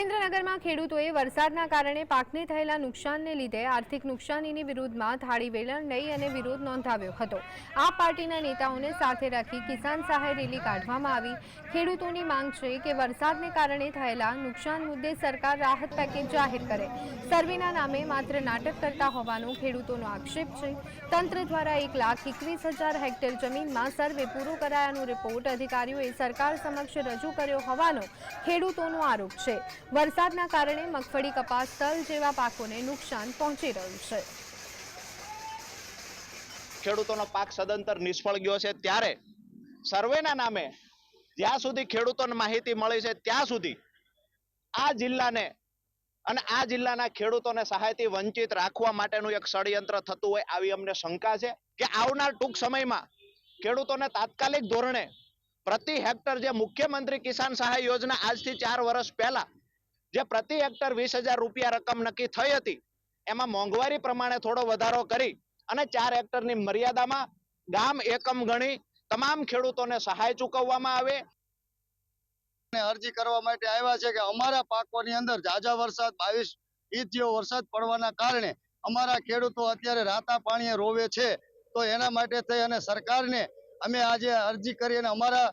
સુરેન્દ્રનગરમાં ખેડૂતોએ વરસાદના કારણે પાકને થયેલા નુકસાનને લીધે આર્થિક નુકસાનીની વિરુદ્ધમાં થાળી વેલણ લઈ અને વિરોધ નોંધાવ્યો હતો। આ પાર્ટીના નેતાઓને સાથે રાખી કિસાન સહાય રેલી કાઢવામાં આવી। ખેડૂતોની માંગ છે કે વરસાદને કારણે થયેલા નુકસાન મુદ્દે સરકાર રાહત પેકેજ જાહેર કરે। સર્વેના નામે માત્ર નાટક કરતા હોવાનો ખેડૂતોનો આક્ષેપ છે। તંત્ર દ્વારા 1,21,000 હેક્ટર જમીનમાં સર્વે પૂરો કરાયાનો રિપોર્ટ અધિકારીઓએ સરકાર સમક્ષ રજૂ કર્યો હોવાનો ખેડૂતોનો આરોપ છે। વરસાદના કારણે મગફળી, કપાસ, તલ જેવા પાકોને નુકસાન પહોંચી રહ્યું છે। ખેડૂતોનો પાક સદંતર નિષ્ફળ ગયો છે, ત્યારે સર્વેના નામે જ્યાં સુધી ખેડૂતોને માહિતી મળી છે ત્યાં સુધી આ જિલ્લાને અને આ જિલ્લાના ખેડૂતોને સહાયથી વંચિત રાખવા માટેનું એક ષડયંત્ર થતું હોય આવી અમને શંકા છે કે આવનાર ટૂંક સમયમાં ખેડૂતોને તાત્કાલિક ધોરણે પ્રતિ હેક્ટર જે મુખ્યમંત્રી કિસાન સહાય યોજના આજથી 4 વર્ષ પહેલા જે પ્રતિ હેક્ટર 20,000 રૂપિયા રકમ નક્કી થઈ હતી, એમાં મોંઘવારી પ્રમાણે થોડો વધારો કરી અને 4 હેક્ટરની મર્યાદામાં ગામ એકમ ગણી તમામ ખેડૂતોને સહાય ચૂકવવામાં આવે। અરજી કરવા માટે આવ્યા છે કે અમારા પાકોની અંદર ઝાઝા વરસાદ 22 ઇંચ જેવો વરસાદ પડવાના કારણે અમારા ખેડૂતો અત્યારે રાતા પાણીએ રોવે છે। તો એના માટે થઈ અને સરકારને અમે આજે અરજી કરી અને અમારા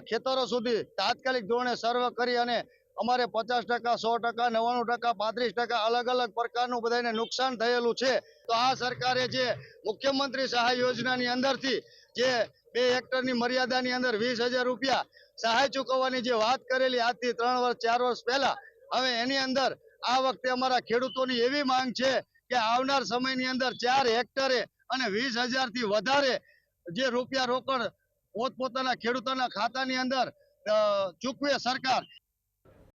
ખેતરો સુધી તાત્કાલિક ધોરણે સર્વે કરી અને અમારે 50%, 100%, 99%, 35% અલગ અલગ પ્રકારનું બધાને નુકસાન થયેલું છે। તો આ સરકારે જે મુખ્યમંત્રી સહાય યોજનાની અંદરથી જે 2 હેક્ટરની મર્યાદાની અંદર 20,000 રૂપિયા સહાય ચૂકવવાની જે વાત કરેલી આજથી 3 વર્ષ 4 વર્ષ પહેલા, હવે એની અંદર આ વખતે અમારા ખેડૂતોની એવી માંગ છે કે આવનાર સમયની અંદર 4 હેક્ટરે અને 20,000 થી વધારે જે રૂપિયા રોકડ પોતપોતાના ખેડૂતોના ખાતાની અંદર ચૂકવે સરકાર,